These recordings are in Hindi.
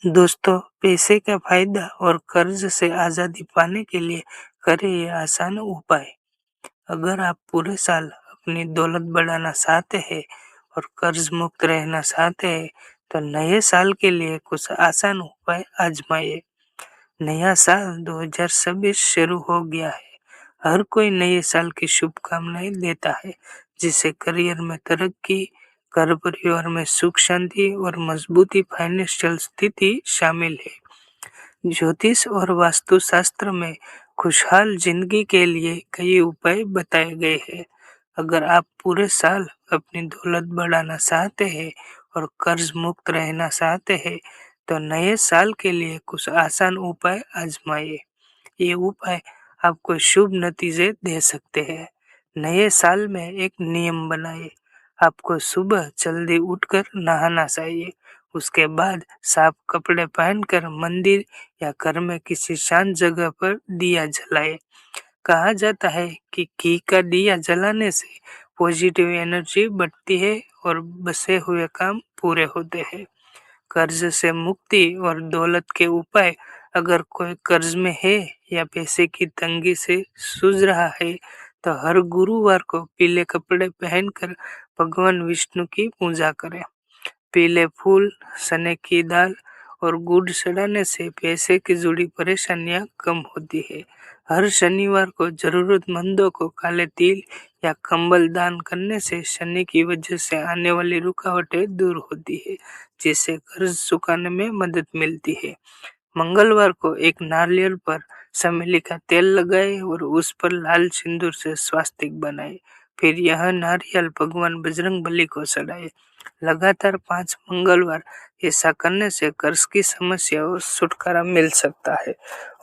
दोस्तों, पैसे का फायदा और कर्ज से आजादी पाने के लिए करें ये आसान उपाय। अगर आप पूरे साल अपनी दौलत बढ़ाना चाहते हैं और कर्ज मुक्त रहना चाहते हैं, तो नए साल के लिए कुछ आसान उपाय आजमाइए। नया साल 2026 शुरू हो गया है। हर कोई नए साल की शुभकामनाएं देता है, जिसे करियर में तरक्की, घर परिवार में सुख शांति और मजबूती फाइनेंशियल स्थिति शामिल है। ज्योतिष और वास्तुशास्त्र में खुशहाल जिंदगी के लिए कई उपाय बताए गए हैं। अगर आप पूरे साल अपनी दौलत बढ़ाना चाहते हैं और कर्ज मुक्त रहना चाहते हैं, तो नए साल के लिए कुछ आसान उपाय आजमाइए। ये उपाय आपको शुभ नतीजे दे सकते हैं। नए साल में एक नियम बनाइए। आपको सुबह जल्दी उठकर नहाना चाहिए। उसके बाद साफ कपड़े पहनकर मंदिर या घर में किसी शांत जगह पर दिया जलाए। कहा जाता है कि घी का दिया जलाने से पॉजिटिव एनर्जी बढ़ती है और बसे हुए काम पूरे होते हैं। कर्ज से मुक्ति और दौलत के उपाय। अगर कोई कर्ज में है या पैसे की तंगी से जूझ रहा है, तो हर गुरुवार को पीले कपड़े पहनकर भगवान विष्णु की पूजा करें। पीले फूल, चने की दाल और गुड़ चढ़ाने से पैसे की जुड़ी परेशानियां कम होती है। हर शनिवार को जरूरतमंदों को काले तिल या कंबल दान करने से शनि की वजह से आने वाली रुकावटें दूर होती है, जिससे कर्ज चुकाने में मदद मिलती है। मंगलवार को एक नारियल पर चमेली का तेल लगाए और उस पर लाल सिंदूर से स्वास्तिक बनाए। फिर यह नारियल भगवान बजरंगबली को चढ़ाए। लगातार 5 मंगलवार ऐसा करने से कर्ज की समस्याओं से छुटकारा मिल सकता है।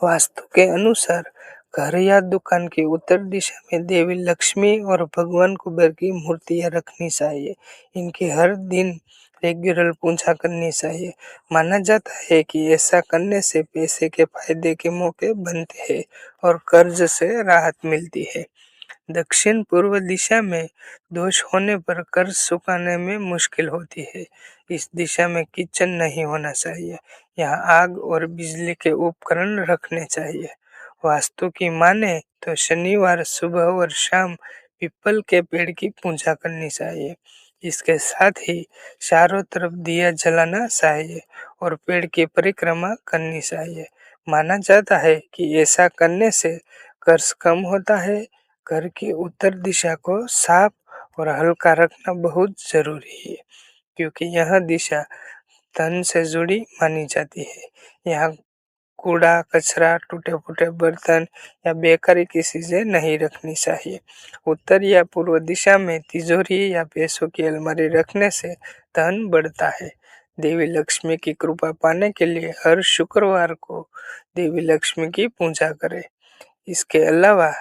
वास्तु के अनुसार घर या दुकान की उत्तर दिशा में देवी लक्ष्मी और भगवान कुबेर की मूर्तियां रखनी चाहिए। इनकी हर दिन रेगुलर पूजा करनी चाहिए। माना जाता है कि ऐसा करने से पैसे के फायदे के मौके बनते हैं और कर्ज से राहत मिलती है। दक्षिण पूर्व दिशा में दोष होने पर कर्ज चुकाने में मुश्किल होती है। इस दिशा में किचन नहीं होना चाहिए। यहाँ आग और बिजली के उपकरण रखने चाहिए। वास्तु की माने तो शनिवार सुबह और शाम पीपल के पेड़ की पूजा करनी चाहिए। इसके साथ ही चारों तरफ दिया जलाना चाहिए और पेड़ की परिक्रमा करनी चाहिए। माना जाता है कि ऐसा करने से कर्ज कम होता है। घर की उत्तर दिशा को साफ और हल्का रखना बहुत जरूरी है, क्योंकि यह दिशा धन से जुड़ी मानी जाती है। यहाँ कूड़ा कचरा, टूटे फूटे बर्तन या बेकारी की चीजें नहीं रखनी चाहिए। उत्तर या पूर्व दिशा में तिजोरी या पैसों की अलमारी रखने से धन बढ़ता है। देवी लक्ष्मी की कृपा पाने के लिए हर शुक्रवार को देवी लक्ष्मी की पूजा करें। इसके अलावा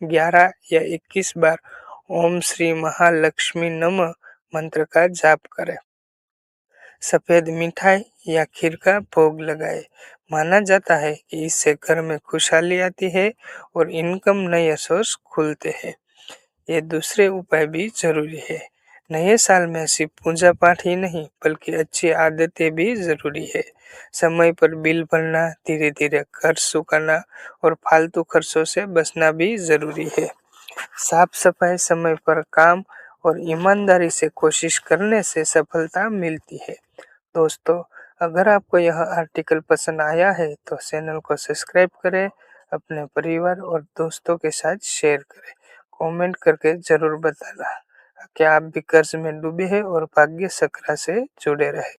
11 या 21 बार ओम श्री महालक्ष्मी नमः मंत्र का जाप करें। सफेद मिठाई या खीर का भोग लगाए। माना जाता है कि इससे घर में खुशहाली आती है और इनकम नए सोर्स खुलते हैं। ये दूसरे उपाय भी जरूरी है। नए साल में सिर्फ पूजा पाठ ही नहीं, बल्कि अच्छी आदतें भी जरूरी है। समय पर बिल भरना, धीरे धीरे खर्च चुकाना और फालतू खर्चों से बचना भी जरूरी है। साफ सफाई, समय पर काम और ईमानदारी से कोशिश करने से सफलता मिलती है। दोस्तों, अगर आपको यह आर्टिकल पसंद आया है तो चैनल को सब्सक्राइब करें, अपने परिवार और दोस्तों के साथ शेयर करें। कमेंट करके जरूर बताना कि आप भी कर्ज में डूबे हैं और भाग्य चक्र से जुड़े रहे।